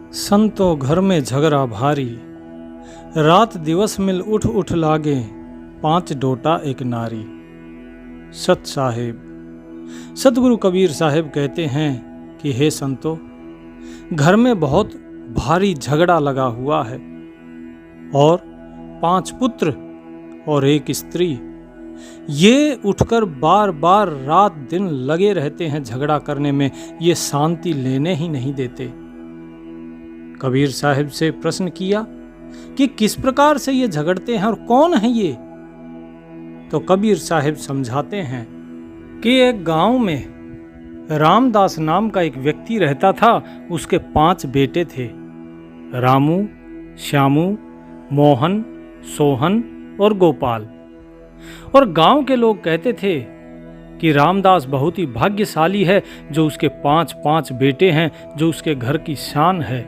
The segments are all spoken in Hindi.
संतो घर में झगड़ा भारी, रात दिवस मिल उठ उठ लागे, 5 डोटा एक नारी। सत साहेब। सतगुरु कबीर साहेब कहते हैं कि हे संतो, घर में बहुत भारी झगड़ा लगा हुआ है और 5 पुत्र और 1 स्त्री ये उठकर बार बार रात दिन लगे रहते हैं झगड़ा करने में, ये शांति लेने ही नहीं देते। कबीर साहब से प्रश्न किया कि किस प्रकार से ये झगड़ते हैं और कौन है ये? तो कबीर साहब समझाते हैं कि एक गांव में रामदास नाम का एक व्यक्ति रहता था। उसके 5 बेटे थे, रामू, श्यामू, मोहन, सोहन और गोपाल। और गांव के लोग कहते थे कि रामदास बहुत ही भाग्यशाली है जो उसके 5 बेटे हैं, जो उसके घर की शान है।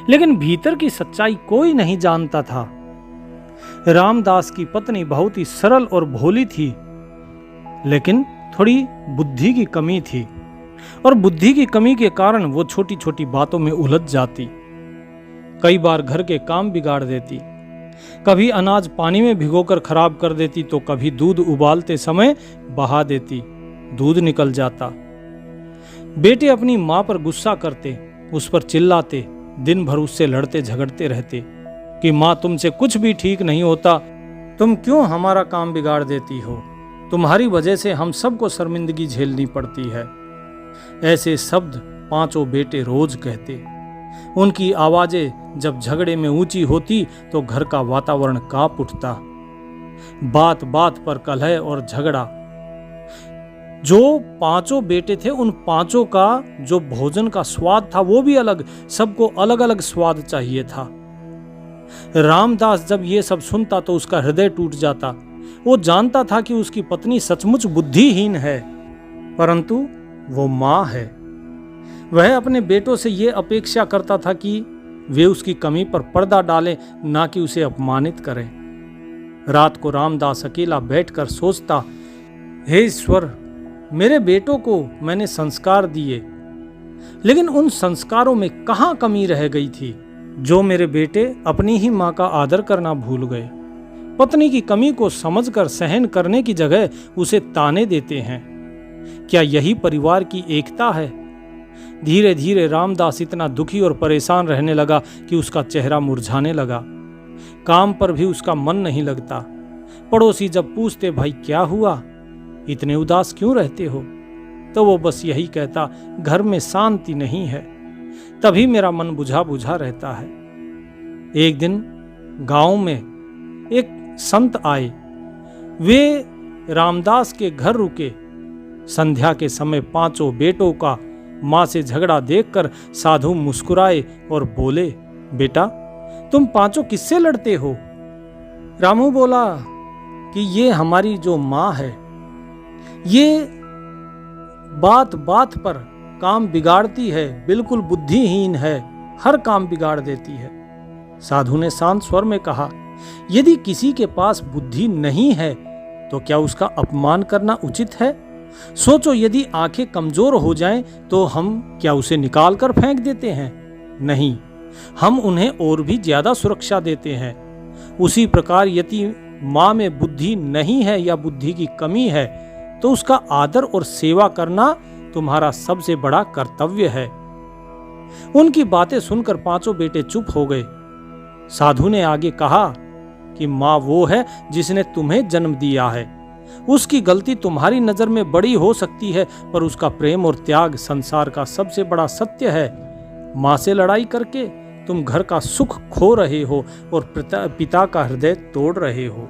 लेकिन भीतर की सच्चाई कोई नहीं जानता था। रामदास की पत्नी बहुत ही सरल और भोली थी, लेकिन थोड़ी बुद्धि की कमी थी और बुद्धि की कमी के कारण वो छोटी छोटी बातों में उलझ जाती। कई बार घर के काम बिगाड़ देती, कभी अनाज पानी में भिगोकर खराब कर देती, तो कभी दूध उबालते समय बहा देती, दूध निकल जाता। बेटे अपनी मां पर गुस्सा करते, उस पर चिल्लाते, दिन भर उससे लड़ते झगड़ते रहते कि मां तुमसे कुछ भी ठीक नहीं होता, तुम क्यों हमारा काम बिगाड़ देती हो, तुम्हारी वजह से हम सबको शर्मिंदगी झेलनी पड़ती है। ऐसे शब्द 5 बेटे रोज कहते। उनकी आवाजें जब झगड़े में ऊंची होती तो घर का वातावरण कांप उठता। बात बात पर कलह और झगड़ा। जो 5 बेटे थे उन 5 का जो भोजन का स्वाद था वो भी अलग, सबको अलग अलग स्वाद चाहिए था। रामदास जब ये सब सुनता तो उसका हृदय टूट जाता। वो जानता था कि उसकी पत्नी सचमुच बुद्धिहीन है, परंतु वो मां है। वह अपने बेटों से ये अपेक्षा करता था कि वे उसकी कमी पर पर्दा डालें, ना कि उसे अपमानित करें। रात को रामदास अकेला बैठकर सोचता, हे ईश्वर, मेरे बेटों को मैंने संस्कार दिए, लेकिन उन संस्कारों में कहाँ कमी रह गई थी जो मेरे बेटे अपनी ही माँ का आदर करना भूल गए। पत्नी की कमी को समझकर सहन करने की जगह उसे ताने देते हैं। क्या यही परिवार की एकता है? धीरे धीरे रामदास इतना दुखी और परेशान रहने लगा कि उसका चेहरा मुरझाने लगा। काम पर भी उसका मन नहीं लगता। पड़ोसी जब पूछते, भाई क्या हुआ, इतने उदास क्यों रहते हो, तो वो बस यही कहता, घर में शांति नहीं है, तभी मेरा मन बुझा बुझा रहता है। एक दिन गांव में एक संत आए। वे रामदास के घर रुके। संध्या के समय 5 बेटों का मां से झगड़ा देखकर साधु मुस्कुराए और बोले, बेटा तुम 5 किससे लड़ते हो? रामू बोला कि ये हमारी जो मां है, ये बात बात पर काम बिगाड़ती है, बिल्कुल बुद्धिहीन है, हर काम बिगाड़ देती है। साधु ने शांत स्वर में कहा, यदि किसी के पास बुद्धि नहीं है तो क्या उसका अपमान करना उचित है? सोचो, यदि आंखें कमजोर हो जाएं तो हम क्या उसे निकाल कर फेंक देते हैं? नहीं, हम उन्हें और भी ज्यादा सुरक्षा देते हैं। उसी प्रकार यदि मां में बुद्धि नहीं है या बुद्धि की कमी है तो उसका आदर और सेवा करना तुम्हारा सबसे बड़ा कर्तव्य है। उनकी बातें सुनकर 5 बेटे चुप हो गए। साधु ने आगे कहा कि मां वो है जिसने तुम्हें जन्म दिया है। उसकी गलती तुम्हारी नजर में बड़ी हो सकती है, पर उसका प्रेम और त्याग संसार का सबसे बड़ा सत्य है। मां से लड़ाई करके तुम घर का सुख खो रहे हो और पिता का हृदय तोड़ रहे हो।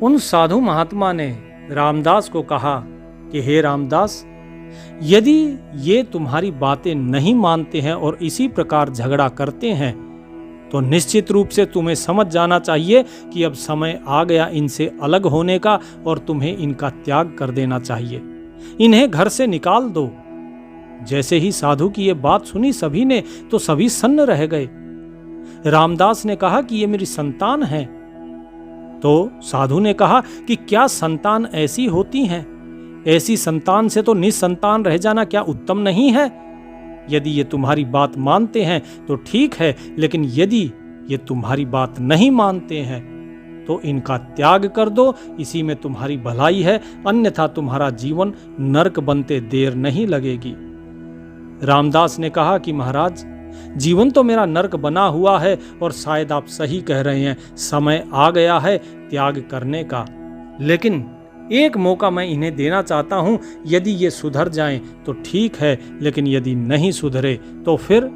उन साधु महात्मा ने रामदास को कहा कि हे रामदास, यदि ये तुम्हारी बातें नहीं मानते हैं और इसी प्रकार झगड़ा करते हैं तो निश्चित रूप से तुम्हें समझ जाना चाहिए कि अब समय आ गया इनसे अलग होने का और तुम्हें इनका त्याग कर देना चाहिए। इन्हें घर से निकाल दो। जैसे ही साधु की ये बात सुनी सभी ने तो सभी सन्न रह गए। रामदास ने कहा कि ये मेरी संतान है। तो साधु ने कहा कि क्या संतान ऐसी होती हैं? ऐसी संतान से तो निसंतान रह जाना क्या उत्तम नहीं है? यदि ये तुम्हारी बात मानते हैं तो ठीक है, लेकिन यदि ये तुम्हारी बात नहीं मानते हैं तो इनका त्याग कर दो, इसी में तुम्हारी भलाई है, अन्यथा तुम्हारा जीवन नरक बनते देर नहीं लगेगी। रामदास ने कहा कि महाराज, जीवन तो मेरा नरक बना हुआ है और शायद आप सही कह रहे हैं, समय आ गया है त्याग करने का, लेकिन एक मौका मैं इन्हें देना चाहता हूं। यदि ये सुधर जाएं तो ठीक है, लेकिन यदि नहीं सुधरे तो फिर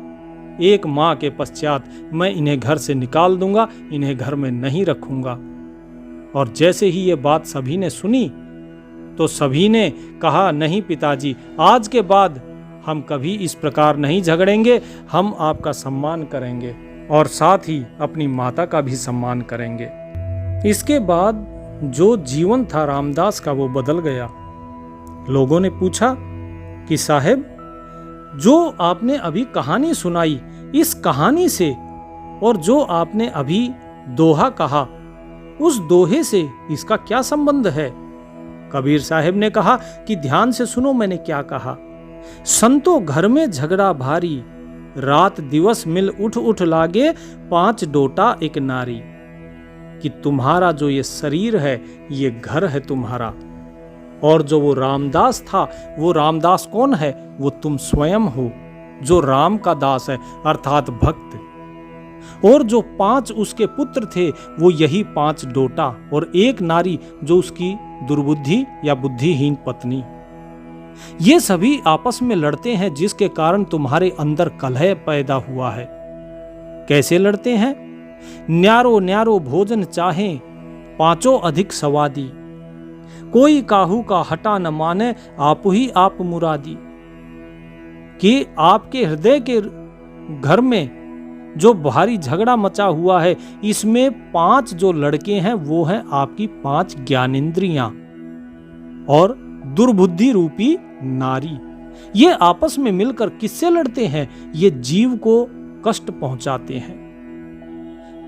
1 माह के पश्चात मैं इन्हें घर से निकाल दूंगा, इन्हें घर में नहीं रखूंगा। और जैसे ही ये बात सभी ने सुनी तो सभी ने कहा, नहीं पिताजी, आज के बाद हम कभी इस प्रकार नहीं झगड़ेंगे, हम आपका सम्मान करेंगे और साथ ही अपनी माता का भी सम्मान करेंगे। इसके बाद जो जीवन था रामदास का वो बदल गया। लोगों ने पूछा कि साहब, जो आपने अभी कहानी सुनाई, इस कहानी से और जो आपने अभी दोहा कहा, उस दोहे से इसका क्या संबंध है? कबीर साहब ने कहा कि ध्यान से सुनो मैंने क्या कहा। संतो घर में झगड़ा भारी, रात दिवस मिल उठ उठ लागे, 5 डोटा एक नारी। कि तुम्हारा जो ये शरीर है ये घर है तुम्हारा, और जो वो रामदास था, वो रामदास कौन है? वो तुम स्वयं हो, जो राम का दास है अर्थात भक्त। और जो 5 उसके पुत्र थे वो यही 5 डोटा और एक नारी जो उसकी दुर्बुद्धि या बुद्धिहीन पत्नी। ये सभी आपस में लड़ते हैं, जिसके कारण तुम्हारे अंदर कलह पैदा हुआ है। कैसे लड़ते हैं? न्यारो न्यारो भोजन चाहे, 5 अधिक सवादी, कोई काहू का हटा न माने, आप ही आप मुरादी। कि आपके हृदय के घर में जो भारी झगड़ा मचा हुआ है, इसमें 5 जो लड़के हैं वो हैं आपकी 5 ज्ञानेंद्रियां और दुर्बुद्धि रूपी नारी। ये आपस में मिलकर किससे लड़ते हैं? ये जीव को कष्ट पहुंचाते हैं।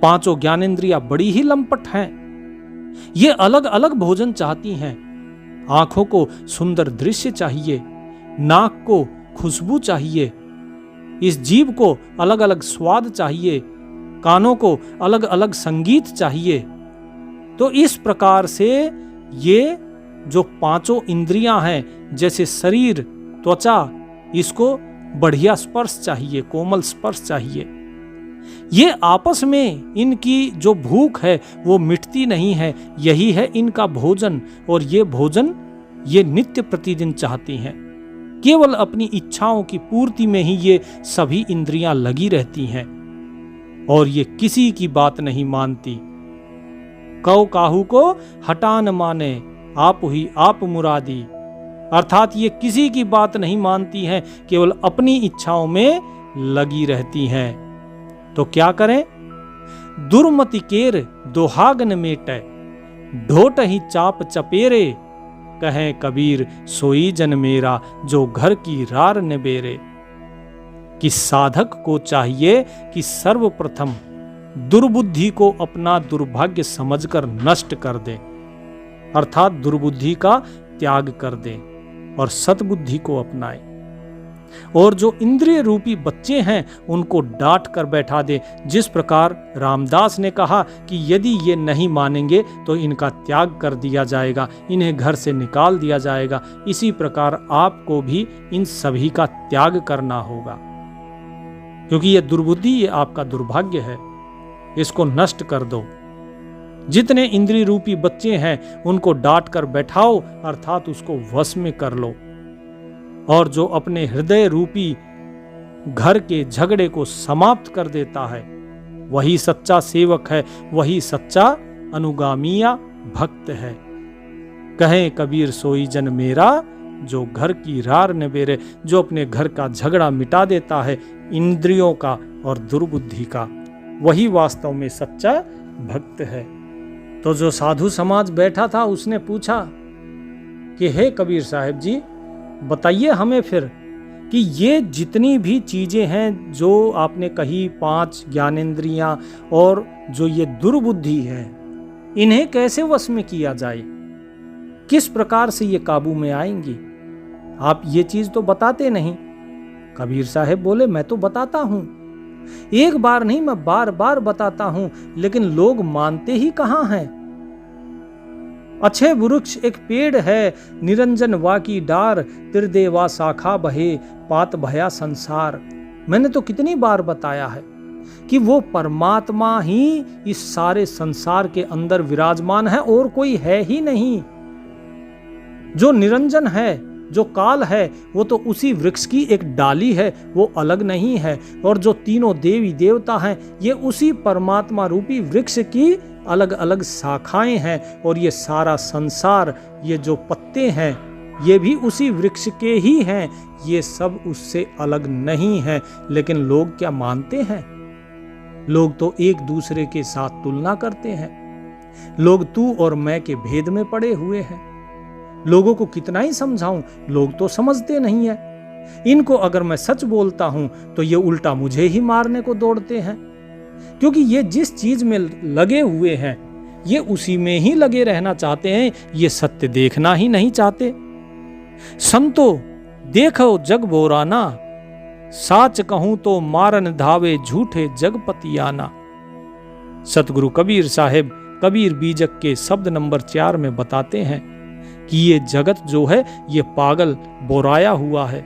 5 ज्ञानेंद्रियां बड़ी ही लंपट हैं। ये अलग अलग भोजन चाहती हैं। आंखों को सुंदर दृश्य चाहिए, नाक को खुशबू चाहिए, इस जीव को अलग अलग स्वाद चाहिए, कानों को अलग अलग संगीत चाहिए। तो इस प्रकार से ये जो 5 इंद्रियां हैं, जैसे शरीर, त्वचा, इसको बढ़िया स्पर्श चाहिए, कोमल स्पर्श चाहिए। ये आपस में इनकी जो भूख है वो मिटती नहीं है, यही है इनका भोजन। और ये भोजन ये नित्य प्रतिदिन चाहती हैं। केवल अपनी इच्छाओं की पूर्ति में ही ये सभी इंद्रियां लगी रहती हैं और ये किसी की बात नहीं मानती। कौ काहू को हटा न माने, आप ही आप मुरादी। अर्थात ये किसी की बात नहीं मानती हैं, केवल अपनी इच्छाओं में लगी रहती हैं। तो क्या करें? दुर्मति केर दोहागन मेटे, ढोट ही चाप चपेरे, कहें कबीर सोई जन मेरा, जो घर की रार निबेरे। कि साधक को चाहिए कि सर्वप्रथम दुर्बुद्धि को अपना दुर्भाग्य समझकर नष्ट कर दे, अर्थात दुर्बुद्धि का त्याग कर दे और सद्बुद्धि को अपनाए। और जो इंद्रिय रूपी बच्चे हैं उनको डांट कर बैठा दे। जिस प्रकार रामदास ने कहा कि यदि ये नहीं मानेंगे तो इनका त्याग कर दिया जाएगा, इन्हें घर से निकाल दिया जाएगा, इसी प्रकार आपको भी इन सभी का त्याग करना होगा, क्योंकि ये दुर्बुद्धि ये आपका दुर्भाग्य है, इसको नष्ट कर दो। जितने इंद्रिय रूपी बच्चे हैं उनको डांट कर बैठाओ, अर्थात उसको वश में कर लो। और जो अपने हृदय रूपी घर के झगड़े को समाप्त कर देता है वही सच्चा सेवक है, वही सच्चा अनुगामिया भक्त है। कहे कबीर सोई जन मेरा, जो घर की रार निबेरे, जो अपने घर का झगड़ा मिटा देता है इंद्रियों का और दुर्बुद्धि का, वही वास्तव में सच्चा भक्त है। तो जो साधु समाज बैठा था उसने पूछा कि हे कबीर साहब जी, बताइए हमें फिर कि ये जितनी भी चीजें हैं जो आपने कही, 5 ज्ञानेंद्रियां और जो ये दुर्बुद्धि है, इन्हें कैसे वश में किया जाए, किस प्रकार से ये काबू में आएंगी? आप ये चीज तो बताते नहीं। कबीर साहब बोले, मैं तो बताता हूं, एक बार नहीं, मैं बार बार बताता हूं, लेकिन लोग मानते ही कहां हैं। अच्छे वृक्ष एक पेड़ है, निरंजन वा की डार, त्रिदेवा शाखा बहे, पात भया संसार। मैंने तो कितनी बार बताया है कि वो परमात्मा ही इस सारे संसार के अंदर विराजमान है और कोई है ही नहीं। जो निरंजन है, जो काल है, वो तो उसी वृक्ष की एक डाली है, वो अलग नहीं है। और जो तीनों देवी देवता हैं, ये उसी परमात्मा रूपी वृक्ष की अलग अलग शाखाएं हैं। और ये सारा संसार, ये जो पत्ते हैं, ये भी उसी वृक्ष के ही हैं। ये सब उससे अलग नहीं है। लेकिन लोग क्या मानते हैं? लोग तो एक दूसरे के साथ तुलना करते हैं। लोग तू और मैं के भेद में पड़े हुए हैं। लोगों को कितना ही समझाऊं, लोग तो समझते नहीं है। इनको अगर मैं सच बोलता हूं तो ये उल्टा मुझे ही मारने को दौड़ते हैं, क्योंकि ये जिस चीज में लगे हुए हैं, ये उसी में ही लगे रहना चाहते हैं। ये सत्य देखना ही नहीं चाहते। संतो देखो जग बोराना, साच कहूं तो मारन धावे झूठे जगपतियाना। सतगुरु कबीर साहब कबीर बीजक के शब्द नंबर 4 में बताते हैं कि ये जगत जो है, ये पागल बोराया हुआ है,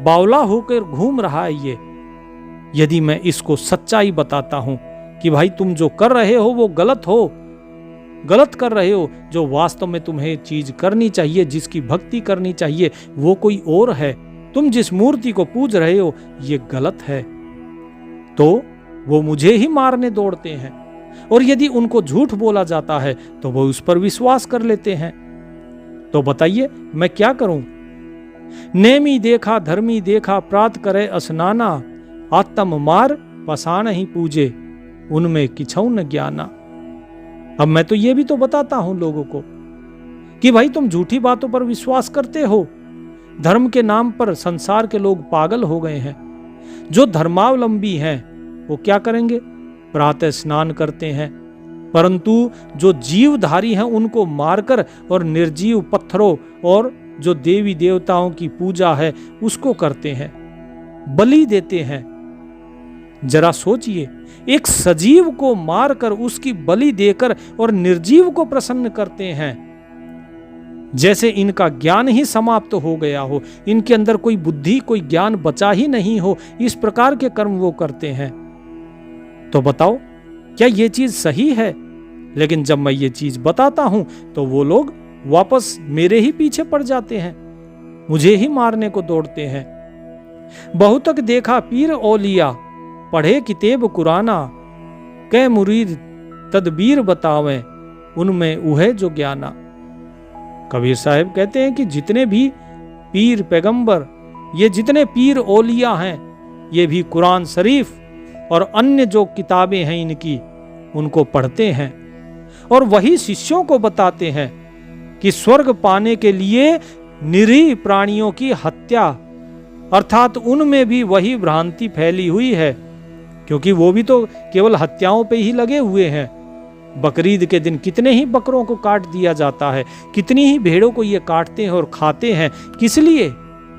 बावला होकर घूम रहा है। ये यदि मैं इसको सच्चाई बताता हूं कि भाई तुम जो कर रहे हो वो गलत हो, गलत कर रहे हो, जो वास्तव में तुम्हें चीज करनी चाहिए, जिसकी भक्ति करनी चाहिए, वो कोई और है, तुम जिस मूर्ति को पूज रहे हो ये गलत है, तो वो मुझे ही मारने दौड़ते हैं। और यदि उनको झूठ बोला जाता है तो वो उस पर विश्वास कर लेते हैं। तो बताइए मैं क्या करूं? नेमी देखा धर्मी देखा, प्रात करे स्नाना, आत्म मार पसाण ही पूजे, उनमें किछौ न ज्ञाना। अब मैं तो ये भी तो बताता हूं लोगों को कि भाई तुम झूठी बातों पर विश्वास करते हो। धर्म के नाम पर संसार के लोग पागल हो गए हैं। जो धर्मावलंबी हैं वो क्या करेंगे? प्रातः स्नान करते हैं, परंतु जो जीवधारी हैं उनको मारकर और निर्जीव पत्थरों और जो देवी देवताओं की पूजा है उसको करते हैं, बलि देते हैं। जरा सोचिए, एक सजीव को मारकर उसकी बलि देकर और निर्जीव को प्रसन्न करते हैं, जैसे इनका ज्ञान ही समाप्त हो गया हो, इनके अंदर कोई बुद्धि कोई ज्ञान बचा ही नहीं हो। इस प्रकार के कर्म वो करते हैं। तो बताओ क्या ये चीज सही है? लेकिन जब मैं ये चीज बताता हूं तो वो लोग वापस मेरे ही पीछे पड़ जाते हैं, मुझे ही मारने को दौड़ते हैं। बहुतक देखा पीर औलिया, पढ़े किताब कुराना, कै मुरीद तदबीर बतावें, उनमें उहे जो ज्ञाना। कबीर साहब कहते हैं कि जितने भी पीर पैगंबर, ये जितने पीर औलिया हैं, ये भी कुरान शरीफ और अन्य जो किताबें हैं इनकी, उनको पढ़ते हैं और वही शिष्यों को बताते हैं कि स्वर्ग पाने के लिए निरीह प्राणियों की हत्या, अर्थात उनमें भी वही भ्रांति फैली हुई है, क्योंकि वो भी तो केवल हत्याओं पे ही लगे हुए हैं। बकरीद के दिन कितने ही बकरों को काट दिया जाता है, कितनी ही भेड़ों को ये काटते हैं और खाते हैं। किस लिए?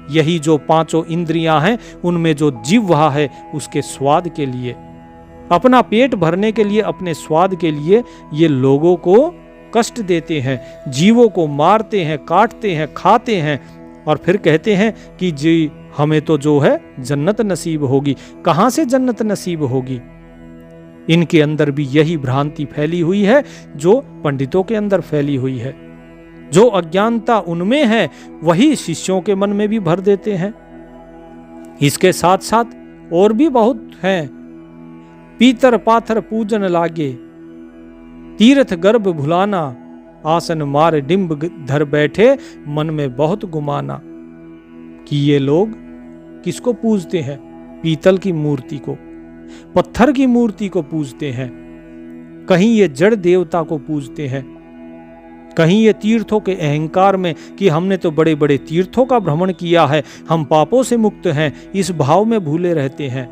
यही जो पांचों इंद्रियां हैं उनमें जो जिह्वा है उसके स्वाद के लिए, अपना पेट भरने के लिए, अपने स्वाद के लिए ये लोगों को कष्ट देते हैं, जीवों को मारते हैं, काटते हैं, खाते हैं और फिर कहते हैं कि जी हमें तो जो है जन्नत नसीब होगी। कहां से जन्नत नसीब होगी? इनके अंदर भी यही भ्रांति फैली हुई है जो पंडितों के अंदर फैली हुई है। जो अज्ञानता उनमें है वही शिष्यों के मन में भी भर देते हैं। इसके साथ साथ और भी बहुत हैं। पीतर पाथर पूजन लागे, तीर्थ गर्भ भुलाना, आसन मार डिंब धर बैठे, मन में बहुत गुमाना। कि ये लोग किसको पूजते हैं? पीतल की मूर्ति को, पत्थर की मूर्ति को पूजते हैं। कहीं ये जड़ देवता को पूजते हैं, कहीं ये तीर्थों के अहंकार में कि हमने तो बड़े बड़े तीर्थों का भ्रमण किया है, हम पापों से मुक्त हैं, इस भाव में भूले रहते हैं।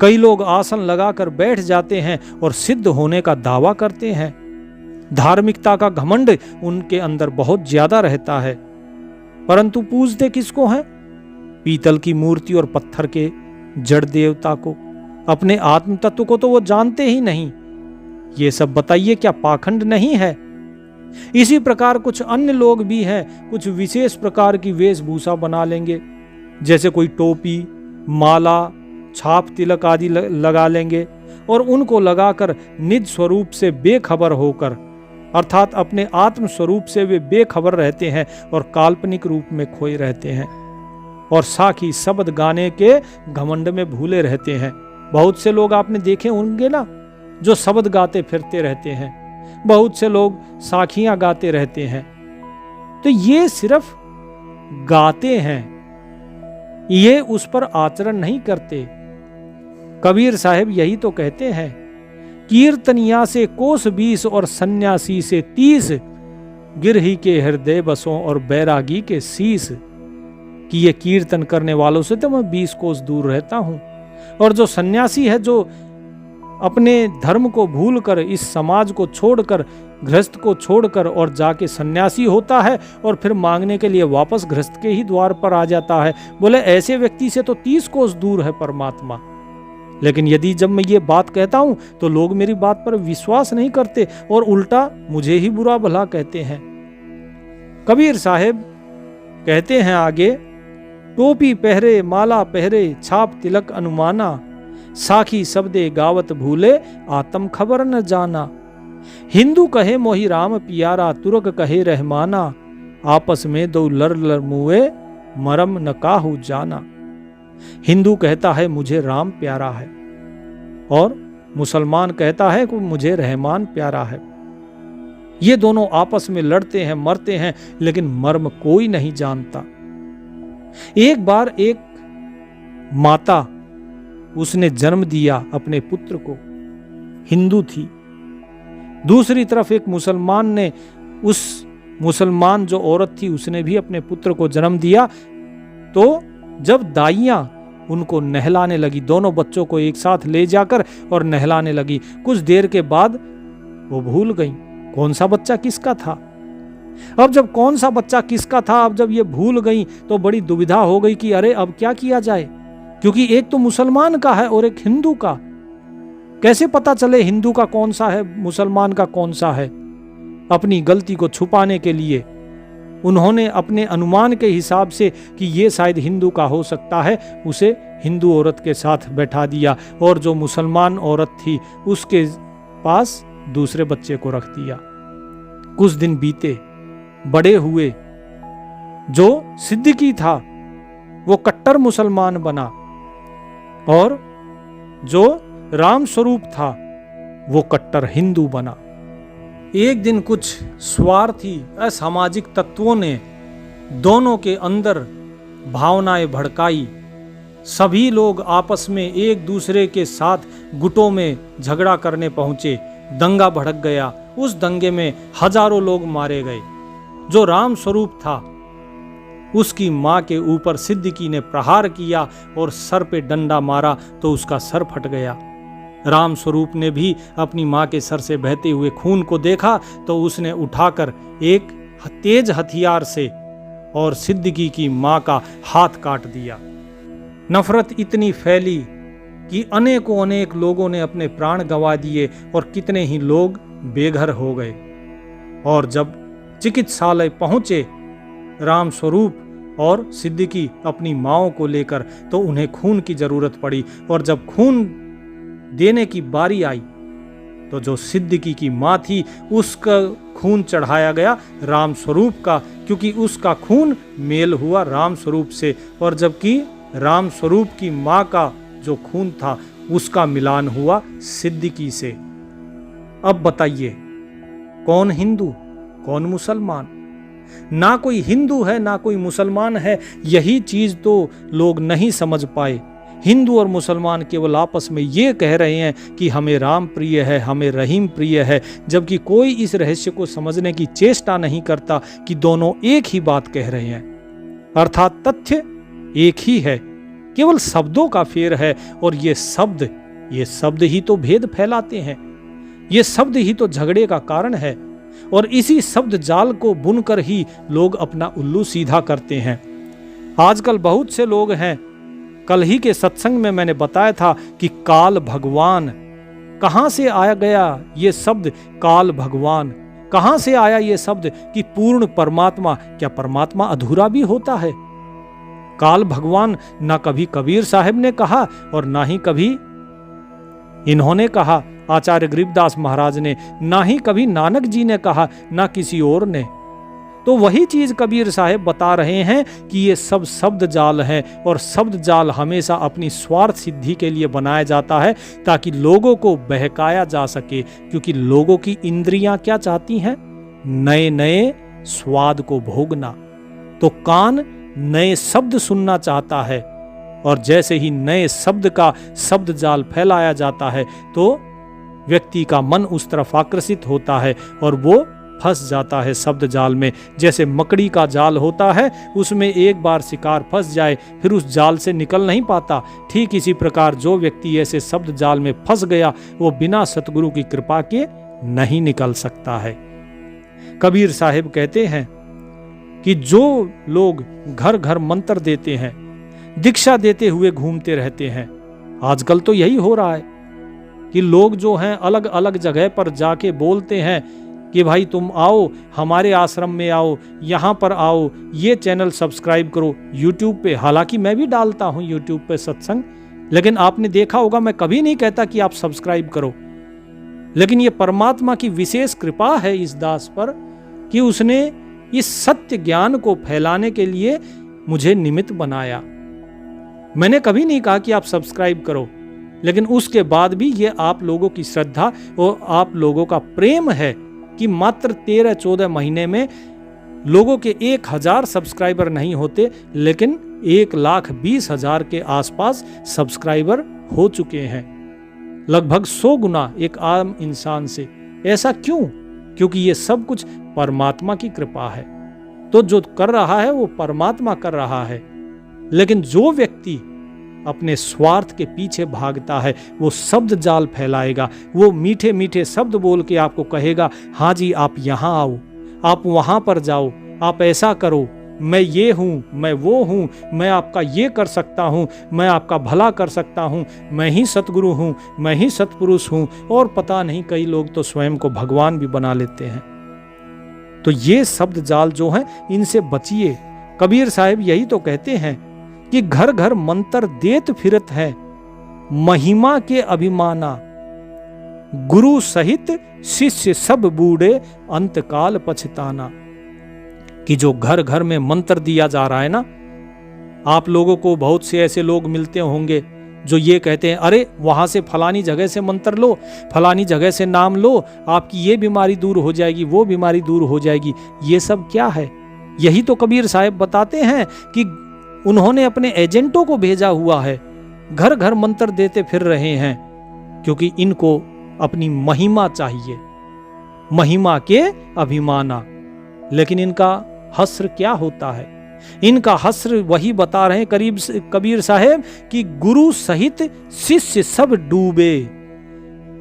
कई लोग आसन लगाकर बैठ जाते हैं और सिद्ध होने का दावा करते हैं। धार्मिकता का घमंड उनके अंदर बहुत ज्यादा रहता है, परंतु पूजते किसको हैं? पीतल की मूर्ति और पत्थर के जड़ देवता को, अपने आत्म तत्व को तो वो जानते ही नहीं। ये सब बताइए क्या पाखंड नहीं है? इसी प्रकार कुछ अन्य लोग भी हैं, कुछ विशेष प्रकार की वेशभूषा बना लेंगे, जैसे कोई टोपी, माला, छाप, तिलक आदि लगा लेंगे और उनको लगाकर निज स्वरूप से बेखबर होकर, अर्थात अपने आत्म स्वरूप से वे बेखबर रहते हैं और काल्पनिक रूप में खोए रहते हैं और साखी शब्द गाने के घमंड में भूले रहते हैं। बहुत से लोग आपने देखे होंगे ना, जो शब्द गाते फिरते रहते हैं, बहुत से लोग साखियां गाते रहते हैं। तो ये सिर्फ गाते हैं, ये उस पर आचरण नहीं करते। कबीर साहब यही तो कहते हैं, कीर्तनिया से कोस 20 और सन्यासी से 30, गिरही के हृदय बसों और बैरागी के शीस। कि ये कीर्तन करने वालों से तो मैं 20 कोस दूर रहता हूं, और जो सन्यासी है, जो अपने धर्म को भूलकर, इस समाज को छोड़कर, गृहस्थ को छोड़कर और जाके सन्यासी होता है और फिर मांगने के लिए वापस गृहस्थ के ही द्वार पर आ जाता है, बोले ऐसे व्यक्ति से तो 30 कोस दूर है परमात्मा। लेकिन यदि जब मैं ये बात कहता हूं तो लोग मेरी बात पर विश्वास नहीं करते और उल्टा मुझे ही बुरा भला कहते हैं। कबीर साहब कहते हैं आगे, टोपी पहरे, माला पहरे, छाप तिलक अनुमाना, साखी शब्दे गावत भूले, आत्म खबर न जाना। हिंदू कहे मोहि राम पियारा, तुर्क कहे रहमाना, आपस में दो लर लर मुए, मरम न काहू जाना। हिंदू कहता है मुझे राम प्यारा है और मुसलमान कहता है कि मुझे रहमान प्यारा है। ये दोनों आपस में लड़ते हैं, मरते हैं, लेकिन मर्म कोई नहीं जानता। एक बार एक माता, उसने जन्म दिया अपने पुत्र को, हिंदू थी। दूसरी तरफ एक मुसलमान ने, उस मुसलमान जो औरत थी उसने भी अपने पुत्र को जन्म दिया। तो जब दाइयां उनको नहलाने लगी, दोनों बच्चों को एक साथ ले जाकर और नहलाने लगी, कुछ देर के बाद वो भूल गई कौन सा बच्चा किसका था। अब जब कौन सा बच्चा किसका था, अब जब ये भूल गई तो बड़ी दुविधा हो गई कि अरे अब क्या किया जाए, क्योंकि एक तो मुसलमान का है और एक हिंदू का। कैसे पता चले हिंदू का कौन सा है, मुसलमान का कौन सा है। अपनी गलती को छुपाने के लिए उन्होंने अपने अनुमान के हिसाब से कि ये शायद हिंदू का हो सकता है, उसे हिंदू औरत के साथ बैठा दिया और जो मुसलमान औरत थी उसके पास दूसरे बच्चे को रख दिया। कुछ दिन बीते, बड़े हुए, जो सिद्दीकी था वो कट्टर मुसलमान बना और जो राम स्वरूप था वो कट्टर हिंदू बना। एक दिन कुछ स्वार्थी असामाजिक तत्वों ने दोनों के अंदर भावनाएं भड़काई। सभी लोग आपस में एक दूसरे के साथ गुटों में झगड़ा करने पहुंचे, दंगा भड़क गया। उस दंगे में हजारों लोग मारे गए। जो राम स्वरूप था उसकी मां के ऊपर सिद्दीकी ने प्रहार किया और सर पे डंडा मारा तो उसका सर फट गया। राम स्वरूप ने भी अपनी मां के सर से बहते हुए खून को देखा तो उसने उठाकर एक तेज हथियार से और सिद्दीकी की मां का हाथ काट दिया। नफरत इतनी फैली कि अनेकों अनेक लोगों ने अपने प्राण गंवा दिए और कितने ही लोग बेघर हो गए। और जब चिकित्सालय पहुंचे राम स्वरूप और सिद्दीकी अपनी माओं को लेकर, तो उन्हें खून की जरूरत पड़ी। और जब खून देने की बारी आई तो जो सिद्दीकी की मां थी उसका खून चढ़ाया गया राम स्वरूप का, क्योंकि उसका खून मेल हुआ राम स्वरूप से, और जबकि राम स्वरूप की मां का जो खून था उसका मिलान हुआ सिद्दीकी से। अब बताइए कौन हिंदू कौन मुसलमान? ना कोई हिंदू है ना कोई मुसलमान है। यही चीज तो लोग नहीं समझ पाए। हिंदू और मुसलमान केवल आपस में ये कह रहे हैं कि हमें राम प्रिय है, हमें रहीम प्रिय है, जबकि कोई इस रहस्य को समझने की चेष्टा नहीं करता कि दोनों एक ही बात कह रहे हैं, अर्थात तथ्य एक ही है, केवल शब्दों का फेर है। और ये शब्द ही तो भेद फैलाते हैं, ये शब्द ही तो झगड़े का कारण है। और इसी शब्द जाल को बुनकर ही लोग अपना उल्लू सीधा करते हैं। आजकल बहुत से लोग हैं, कल ही के सत्संग में मैंने बताया था कि काल भगवान, कहां से आया गया ये शब्द काल भगवान, कहां से आया ये शब्द कि पूर्ण परमात्मा? क्या परमात्मा अधूरा भी होता है? काल भगवान ना कभी कबीर साहब ने कहा और ना ही कभी इन्होंने कहा, आचार्य गरीबदास महाराज ने, ना ही कभी नानक जी ने कहा, ना किसी और ने। तो वही चीज कबीर साहब बता रहे हैं कि ये सब शब्द जाल है, और शब्द जाल हमेशा अपनी स्वार्थ सिद्धि के लिए बनाया जाता है ताकि लोगों को बहकाया जा सके। क्योंकि लोगों की इंद्रियां क्या चाहती हैं? नए नए स्वाद को भोगना। तो कान नए शब्द सुनना चाहता है, और जैसे ही नए शब्द का शब्द जाल फैलाया जाता है तो व्यक्ति का मन उस तरफ आकर्षित होता है और वो फंस जाता है शब्द जाल में। जैसे मकड़ी का जाल होता है, उसमें एक बार शिकार फंस जाए फिर उस जाल से निकल नहीं पाता। ठीक इसी प्रकार जो व्यक्ति ऐसे शब्द जाल में फंस गया, वो बिना सतगुरु की कृपा के नहीं निकल सकता है। कबीर साहिब कहते हैं कि जो लोग घर घर मंत्र देते हैं, दीक्षा देते हुए घूमते रहते हैं, आजकल तो यही हो रहा है कि लोग जो हैं अलग अलग जगह पर जाके बोलते हैं कि भाई तुम आओ, हमारे आश्रम में आओ, यहाँ पर आओ, ये चैनल सब्सक्राइब करो यूट्यूब पे। हालांकि मैं भी डालता हूँ यूट्यूब पे सत्संग, लेकिन आपने देखा होगा मैं कभी नहीं कहता कि आप सब्सक्राइब करो। लेकिन ये परमात्मा की विशेष कृपा है इस दास पर कि उसने इस सत्य ज्ञान को फैलाने के लिए मुझे निमित्त बनाया। मैंने कभी नहीं कहा कि आप सब्सक्राइब करो, लेकिन उसके बाद भी ये आप लोगों की श्रद्धा और आप लोगों का प्रेम है कि मात्र 13-14 महीने में लोगों के 1000 सब्सक्राइबर नहीं होते, लेकिन 1,20,000 के आसपास सब्सक्राइबर हो चुके हैं, लगभग 100 गुना एक आम इंसान से। ऐसा क्यों? क्योंकि ये सब कुछ परमात्मा की कृपा है। तो जो कर रहा है वो परमात्मा कर रहा है, लेकिन जो व्यक्ति अपने स्वार्थ के पीछे भागता है वो शब्द जाल फैलाएगा। वो मीठे मीठे शब्द बोल के आपको कहेगा, हाँ जी आप यहाँ आओ, आप वहाँ पर जाओ, आप ऐसा करो, मैं ये हूँ, मैं वो हूँ, मैं आपका ये कर सकता हूँ, मैं आपका भला कर सकता हूँ, मैं ही सतगुरु हूँ, मैं ही सतपुरुष हूँ। और पता नहीं कई लोग तो स्वयं को भगवान भी बना लेते हैं। तो ये शब्द जाल जो हैं इनसे बचिए। कबीर साहब यही तो कहते हैं कि घर घर मंत्र देत फिरत है, महिमा के अभिमाना, गुरु सहित शिष्य सब बूढ़े अंतकाल पछताना। कि जो घर घर में मंत्र दिया जा रहा है ना, आप लोगों को बहुत से ऐसे लोग मिलते होंगे जो ये कहते हैं, अरे वहां से फलानी जगह से मंत्र लो, फलानी जगह से नाम लो, आपकी ये बीमारी दूर हो जाएगी, वो बीमारी दूर हो जाएगी। ये सब क्या है? यही तो कबीर साहब बताते हैं कि उन्होंने अपने एजेंटों को भेजा हुआ है, घर घर मंत्र देते फिर रहे हैं, क्योंकि इनको अपनी महिमा चाहिए, महिमा के अभिमाना। लेकिन इनका हस्र क्या होता है? इनका हस्र वही बता रहे हैं कबीर साहब कि गुरु सहित शिष्य सब डूबे।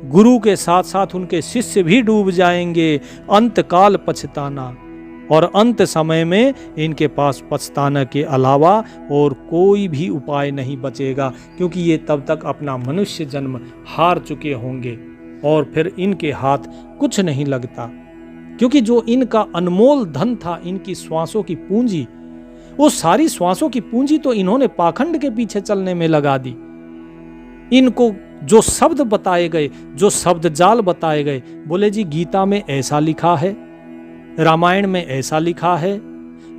गुरु के साथ साथ उनके शिष्य भी डूब जाएंगे, अंतकाल पछताना। और अंत समय में इनके पास पछताना के अलावा और कोई भी उपाय नहीं बचेगा, क्योंकि ये तब तक अपना मनुष्य जन्म हार चुके होंगे और फिर इनके हाथ कुछ नहीं लगता। क्योंकि जो इनका अनमोल धन था, इनकी श्वासों की पूंजी, वो सारी श्वासों की पूंजी तो इन्होंने पाखंड के पीछे चलने में लगा दी। इनको जो शब्द बताए गए, जो शब्द जाल बताए गए, बोले जी गीता में ऐसा लिखा है, रामायण में ऐसा लिखा है,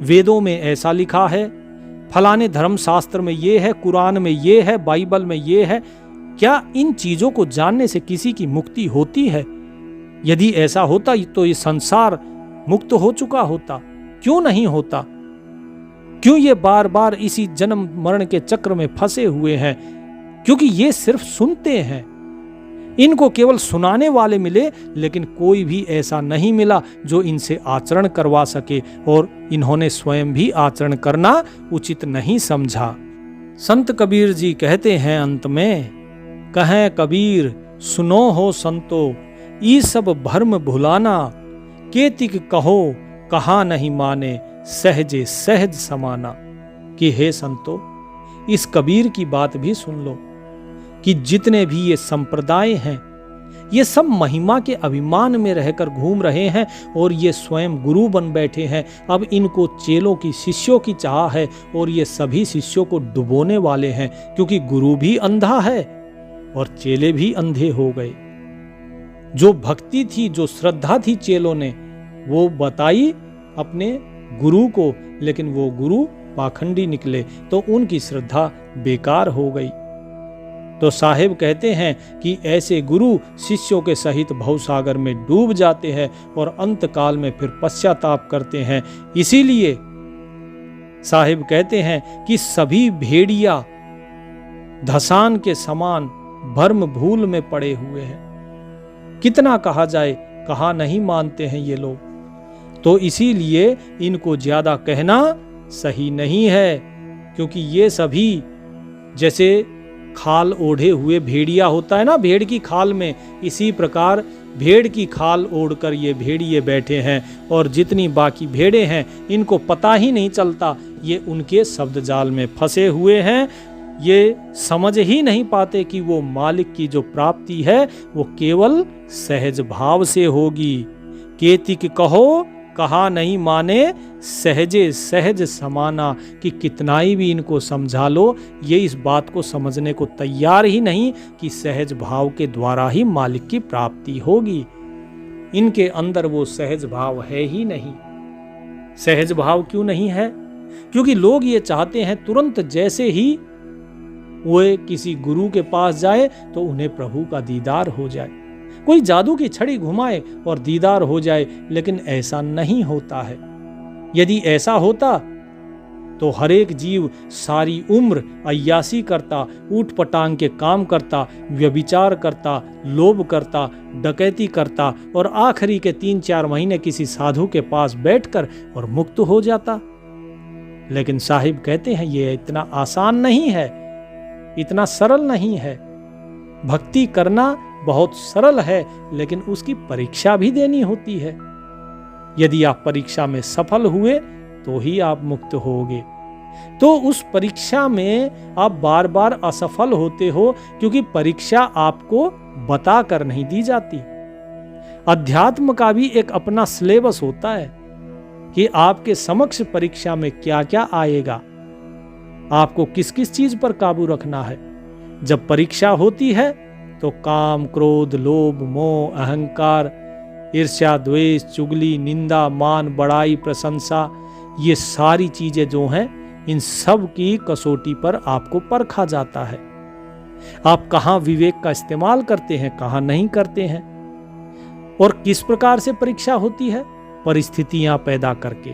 वेदों में ऐसा लिखा है, फलाने धर्म शास्त्र में ये है, कुरान में ये है, बाइबल में ये है। क्या इन चीजों को जानने से किसी की मुक्ति होती है? यदि ऐसा होता तो ये संसार मुक्त हो चुका होता। क्यों नहीं होता? क्यों ये बार बार इसी जन्म मरण के चक्र में फंसे हुए हैं? क्योंकि ये सिर्फ सुनते हैं। इनको केवल सुनाने वाले मिले, लेकिन कोई भी ऐसा नहीं मिला जो इनसे आचरण करवा सके, और इन्होंने स्वयं भी आचरण करना उचित नहीं समझा। संत कबीर जी कहते हैं अंत में, कहें कबीर सुनो हो संतो, ई सब भर्म भुलाना, केतिक कहो कहा नहीं माने, सहजे सहज समाना। कि हे संतो, इस कबीर की बात भी सुन लो कि जितने भी ये संप्रदाय हैं, ये सब महिमा के अभिमान में रहकर घूम रहे हैं और ये स्वयं गुरु बन बैठे हैं। अब इनको चेलों की, शिष्यों की चाह है और ये सभी शिष्यों को डुबोने वाले हैं, क्योंकि गुरु भी अंधा है और चेले भी अंधे हो गए। जो भक्ति थी, जो श्रद्धा थी चेलों ने, वो बताई अपने गुरु को, लेकिन वो गुरु पाखंडी निकले तो उनकी श्रद्धा बेकार हो गई। तो साहिब कहते हैं कि ऐसे गुरु शिष्यों के सहित भवसागर में डूब जाते हैं और अंत काल में फिर पश्चाताप करते हैं। इसीलिए साहिब कहते हैं कि सभी भेड़िया धसान के समान भर्म भूल में पड़े हुए हैं। कितना कहा जाए, कहा नहीं मानते हैं ये लोग। तो इसीलिए इनको ज्यादा कहना सही नहीं है, क्योंकि ये सभी जैसे खाल ओढ़े हुए भेड़िया होता है ना, भेड़ की खाल में, इसी प्रकार भेड़ की खाल ओढ़कर ये भेड़िए बैठे हैं और जितनी बाकी भेड़े हैं इनको पता ही नहीं चलता, ये उनके शब्द जाल में फंसे हुए हैं। ये समझ ही नहीं पाते कि वो मालिक की जो प्राप्ति है वो केवल सहज भाव से होगी। केतिक कहो कहा नहीं माने, सहजे सहज समाना, कि कितना ही भी इनको समझा लो, ये इस बात को समझने को तैयार ही नहीं कि सहज भाव के द्वारा ही मालिक की प्राप्ति होगी। इनके अंदर वो सहज भाव है ही नहीं। सहज भाव क्यों नहीं है? क्योंकि लोग ये चाहते हैं तुरंत जैसे ही वो किसी गुरु के पास जाए तो उन्हें प्रभु का दीदार हो जाए, कोई जादू की छड़ी घुमाए और दीदार हो जाए, लेकिन ऐसा नहीं होता है। यदि ऐसा होता तो हर एक जीव सारी उम्र अय्यासी करता, ऊट पटांग के काम करता, व्यभिचार करता, लोभ करता, डकैती करता और आखिरी के 3-4 महीने किसी साधु के पास बैठकर और मुक्त हो जाता। लेकिन साहिब कहते हैं ये इतना आसान नहीं है, इतना सरल नहीं है। भक्ति करना बहुत सरल है, लेकिन उसकी परीक्षा भी देनी होती है। यदि आप परीक्षा में सफल हुए तो ही आप मुक्त होगे। तो उस परीक्षा में आप बार बार असफल होते हो, क्योंकि परीक्षा आपको बता कर नहीं दी जाती। अध्यात्म का भी एक अपना सिलेबस होता है कि आपके समक्ष परीक्षा में क्या क्या आएगा, आपको किस किस चीज पर काबू रखना है। जब परीक्षा होती है तो काम, क्रोध, लोभ, मोह, अहंकार, ईर्ष्या, द्वेष, चुगली, निंदा, मान, बड़ाई, प्रशंसा, ये सारी चीजें जो हैं, इन सब की कसौटी पर आपको परखा जाता है। आप कहां विवेक का इस्तेमाल करते हैं, कहां नहीं करते हैं। और किस प्रकार से परीक्षा होती है? परिस्थितियां पैदा करके।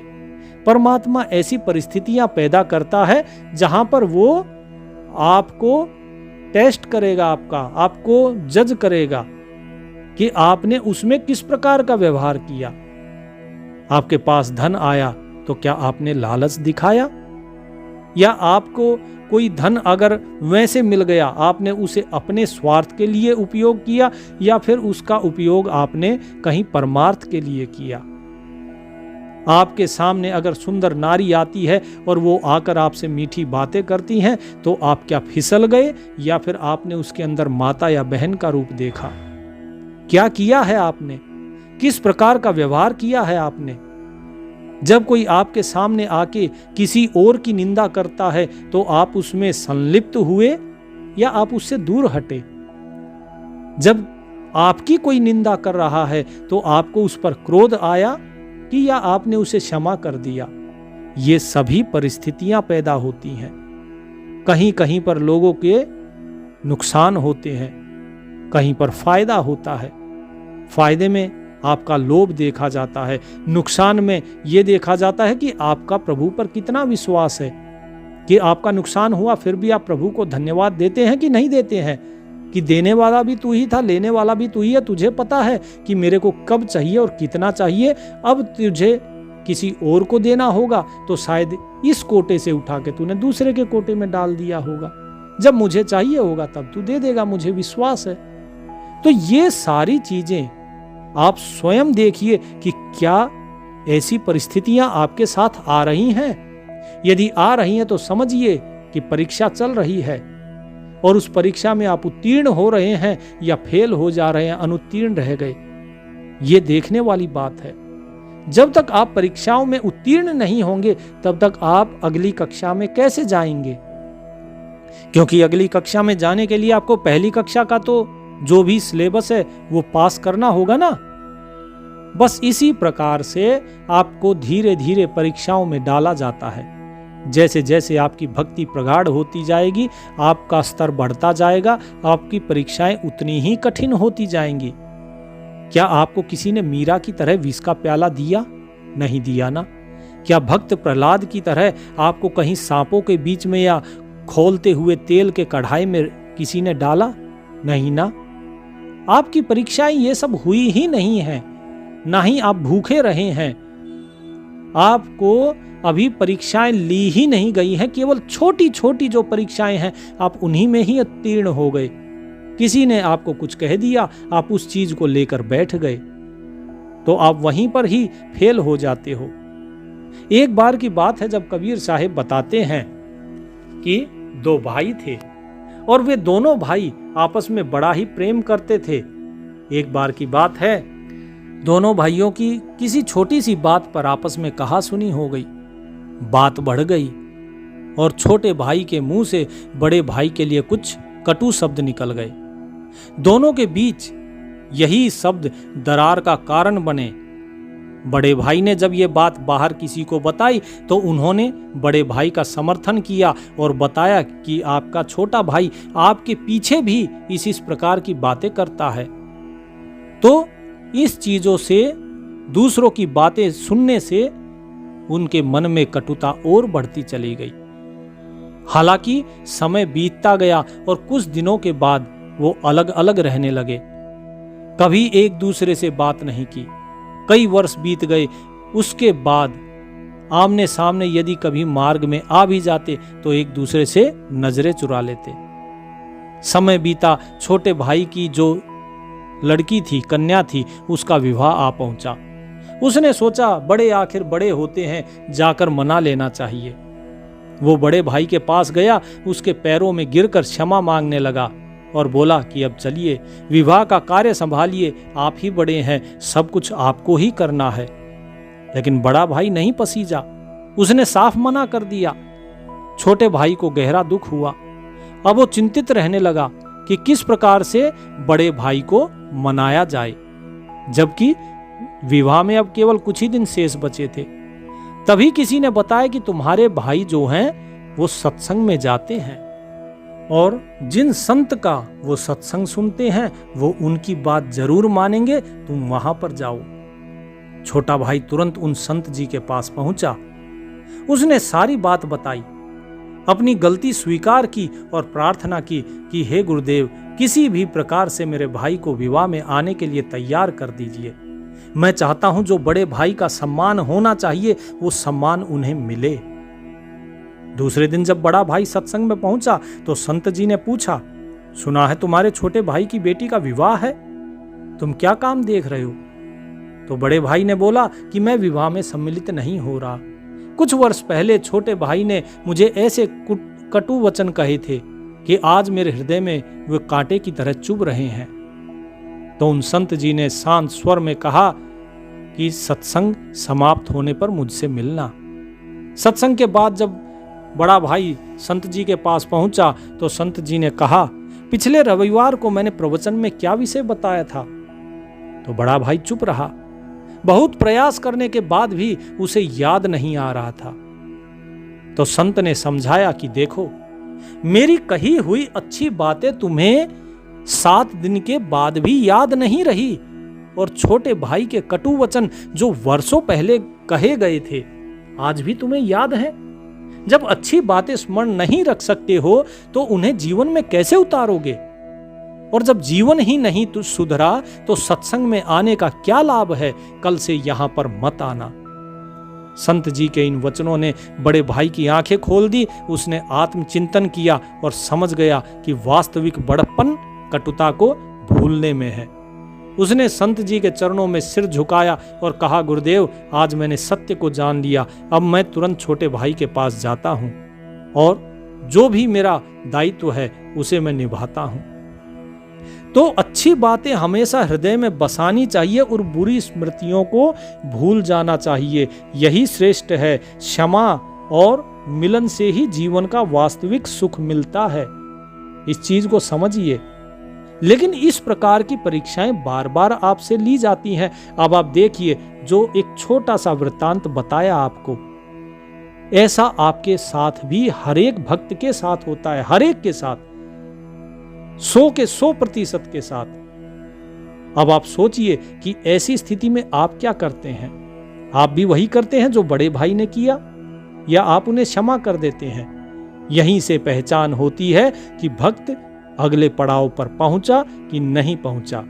परमात्मा ऐसी परिस्थितियां पैदा करता है जहां पर वो आपको टेस्ट करेगा, आपको जज करेगा कि आपने उसमें किस प्रकार का व्यवहार किया। आपके पास धन आया तो क्या आपने लालच दिखाया, या आपको कोई धन अगर वैसे मिल गया आपने उसे अपने स्वार्थ के लिए उपयोग किया, या फिर उसका उपयोग आपने कहीं परमार्थ के लिए किया। आपके सामने अगर सुंदर नारी आती है और वो आकर आपसे मीठी बातें करती हैं तो आप क्या फिसल गए, या फिर आपने उसके अंदर माता या बहन का रूप देखा? क्या किया है आपने? किस प्रकार का व्यवहार किया है आपने? जब कोई आपके सामने आके किसी और की निंदा करता है तो आप उसमें संलिप्त हुए या आप उससे दूर हटे? जब आपकी कोई निंदा कर रहा है तो आपको उस पर क्रोध आया कि या आपने उसे क्षमा कर दिया? ये सभी परिस्थितियां पैदा होती हैं। कहीं कहीं पर लोगों के नुकसान होते हैं, कहीं पर फायदा होता है। फायदे में आपका लोभ देखा जाता है, नुकसान में यह देखा जाता है कि आपका प्रभु पर कितना विश्वास है, कि आपका नुकसान हुआ फिर भी आप प्रभु को धन्यवाद देते हैं कि नहीं देते हैं, कि देने वाला भी तू ही था, लेने वाला भी तू ही है, तुझे पता है कि मेरे को कब चाहिए और कितना चाहिए, अब तुझे किसी और को देना होगा तो शायद इस कोटे से उठा के तूने दूसरे के कोटे में डाल दिया होगा, जब मुझे चाहिए होगा तब तू दे देगा, मुझे विश्वास है। तो ये सारी चीजें आप स्वयं देखिए कि क्या ऐसी परिस्थितियां आपके साथ आ रही हैं। यदि आ रही हैं तो समझिए कि परीक्षा चल रही है और उस परीक्षा में आप उत्तीर्ण हो रहे हैं या फेल हो जा रहे हैं, अनुत्तीर्ण रह गए, ये देखने वाली बात है। जब तक आप परीक्षाओं में उत्तीर्ण नहीं होंगे तब तक आप अगली कक्षा में कैसे जाएंगे? क्योंकि अगली कक्षा में जाने के लिए आपको पहली कक्षा का तो जो भी सिलेबस है वो पास करना होगा ना। बस इसी प्रकार से आपको धीरे धीरे परीक्षाओं में डाला जाता है। जैसे जैसे आपकी भक्ति प्रगाढ़ होती जाएगी, आपका स्तर बढ़ता जाएगा, आपकी परीक्षाएं उतनी ही कठिन होती जाएंगी। क्या आपको किसी ने मीरा की तरह विष का प्याला दिया? नहीं दिया ना। क्या भक्त प्रहलाद की तरह आपको कहीं सांपों के बीच में या खोलते हुए तेल के कढ़ाई में किसी ने डाला? नहीं ना। आपकी परीक्षाएं ये सब हुई ही नहीं है, ना ही आप भूखे रहे हैं। आपको अभी परीक्षाएं ली ही नहीं गई हैं, केवल छोटी छोटी जो परीक्षाएं हैं आप उन्हीं में ही उत्तीर्ण हो गए। किसी ने आपको कुछ कह दिया, आप उस चीज को लेकर बैठ गए, तो आप वहीं पर ही फेल हो जाते हो। एक बार की बात है जब कबीर साहिब बताते हैं कि दो भाई थे और वे दोनों भाई आपस में बड़ा ही प्रेम करते थे। एक बार की बात है, दोनों भाइयों की किसी छोटी सी बात पर आपस में कहा सुनी हो गई। बात बढ़ गई और छोटे भाई के मुंह से बड़े भाई के लिए कुछ कटु शब्द निकल गए। दोनों के बीच यही शब्द दरार का कारण बने। बड़े भाई ने जब ये बात बाहर किसी को बताई तो उन्होंने बड़े भाई का समर्थन किया और बताया कि आपका छोटा भाई आपके पीछे भी इस प्रकार की बातें करता है। तो इस चीजों से, दूसरों की बातें सुनने से उनके मन में कटुता और बढ़ती चली गई। हालांकि समय बीतता गया और कुछ दिनों के बाद वो अलग अलग रहने लगे। कभी एक दूसरे से बात नहीं की। कई वर्ष बीत गए। उसके बाद आमने सामने यदि कभी मार्ग में आ भी जाते तो एक दूसरे से नजरें चुरा लेते। समय बीता, छोटे भाई की जो लड़की थी, कन्या थी, उसका विवाह आ पहुंचा। उसने सोचा बड़े आखिर बड़े होते हैं, जाकर मना लेना चाहिए। वो बड़े भाई के पास गया, उसके पैरों में गिरकर क्षमा मांगने लगा और बोला कि अब चलिए, विवाह का कार्य संभालिए, आप ही बड़े हैं, सब कुछ आपको ही करना है। लेकिन बड़ा भाई नहीं पसीजा, उसने साफ मना कर दिया। छोटे भाई को गहरा दुख हुआ। अब वो चिंतित रहने लगा कि किस प्रकार से बड़े भाई को मनाया जाए, जबकि विवाह में अब केवल कुछ ही दिन शेष बचे थे। तभी किसी ने बताया कि तुम्हारे भाई जो हैं वो सत्संग में जाते हैं और जिन संत का वो सत्संग सुनते हैं वो उनकी बात जरूर मानेंगे, तुम वहां पर जाओ। छोटा भाई तुरंत उन संत जी के पास पहुंचा। उसने सारी बात बताई, अपनी गलती स्वीकार की और प्रार्थना की कि हे गुरुदेव, किसी भी प्रकार से मेरे भाई को विवाह में आने के लिए तैयार कर दीजिए। मैं चाहता हूं जो बड़े भाई का सम्मान होना चाहिए वो सम्मान उन्हें मिले। दूसरे दिन जब बड़ा भाई सत्संग में पहुंचा तो संत जी ने पूछा, सुना है तुम्हारे छोटे भाई की बेटी का विवाह है, तुम क्या काम देख रहे हो? तो बड़े भाई ने बोला कि मैं विवाह में सम्मिलित नहीं हो रहा। कुछ वर्ष पहले छोटे भाई ने मुझे ऐसे कटु वचन कहे थे कि आज मेरे हृदय में वे कांटे की तरह चुभ रहे हैं। तो उन संत जी ने शांत स्वर में कहा कि सत्संग समाप्त होने पर मुझसे मिलना। सत्संग के बाद जब बड़ा भाई संत जी के पास पहुंचा तो संत जी ने कहा, पिछले रविवार को मैंने प्रवचन में क्या विषय बताया था? तो बड़ा भाई चुप रहा। बहुत प्रयास करने के बाद भी उसे याद नहीं आ रहा था। तो संत ने समझाया कि देखो, मेरी कही हुई अच्छी बातें तुम्हें 7 दिन के बाद भी याद नहीं रही और छोटे भाई के कटु वचन जो वर्षों पहले कहे गए थे आज भी तुम्हें याद है। जब अच्छी बातें स्मरण नहीं रख सकते हो तो उन्हें जीवन में कैसे उतारोगे? और जब जीवन ही नहीं तो सुधरा तो सत्संग में आने का क्या लाभ है? कल से यहां पर मत आना। संत जी के इन वचनों ने बड़े भाई की आंखें खोल दी। उसने आत्मचिंतन किया और समझ गया कि वास्तविक बड़प्पन कटुता को भूलने में है। उसने संत जी के चरणों में सिर झुकाया और कहा, गुरुदेव, आज मैंने सत्य को जान लिया। अब मैं तुरंत छोटे भाई के पास जाता हूं और जो भी मेरा दायित्व है उसे मैं निभाता हूं। तो अच्छी बातें हमेशा हृदय में बसानी चाहिए और बुरी स्मृतियों को भूल जाना चाहिए। यही श्रेष्ठ है। क्षमा और मिलन से ही जीवन का वास्तविक सुख मिलता है। इस चीज को समझिए। लेकिन इस प्रकार की परीक्षाएं बार बार आपसे ली जाती हैं। अब आप देखिए, जो एक छोटा सा वृत्तांत बताया आपको, ऐसा आपके साथ भी हर एक भक्त के साथ होता है, हर एक के साथ, 100% के साथ। अब आप सोचिए कि ऐसी स्थिति में आप क्या करते हैं। आप भी वही करते हैं जो बड़े भाई ने किया, या आप उन्हें क्षमा कर देते हैं? यहीं से पहचान होती है कि भक्त अगले पड़ाव पर पहुंचा कि नहीं पहुंचा।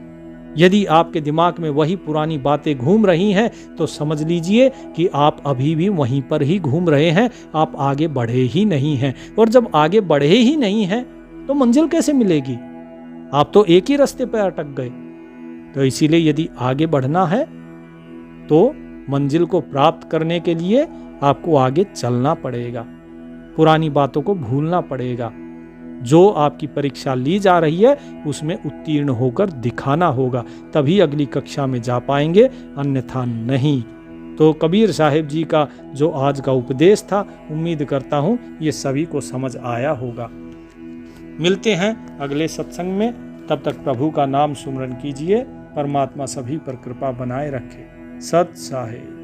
यदि आपके दिमाग में वही पुरानी बातें घूम रही हैं तो समझ लीजिए कि आप अभी भी वहीं पर ही घूम रहे हैं, आप आगे बढ़े ही नहीं हैं। और जब आगे बढ़े ही नहीं हैं तो मंजिल कैसे मिलेगी? आप तो एक ही रास्ते पर अटक गए। तो इसीलिए यदि आगे बढ़ना है तो मंजिल को प्राप्त करने के लिए आपको आगे चलना पड़ेगा, पुरानी बातों को भूलना पड़ेगा। जो आपकी परीक्षा ली जा रही है उसमें उत्तीर्ण होकर दिखाना होगा, तभी अगली कक्षा में जा पाएंगे, अन्यथा नहीं। तो कबीर साहिब जी का जो आज का उपदेश था, उम्मीद करता हूँ ये सभी को समझ आया होगा। मिलते हैं अगले सत्संग में। तब तक प्रभु का नाम सुमरन कीजिए। परमात्मा सभी पर कृपा बनाए रखे। सत साहिब।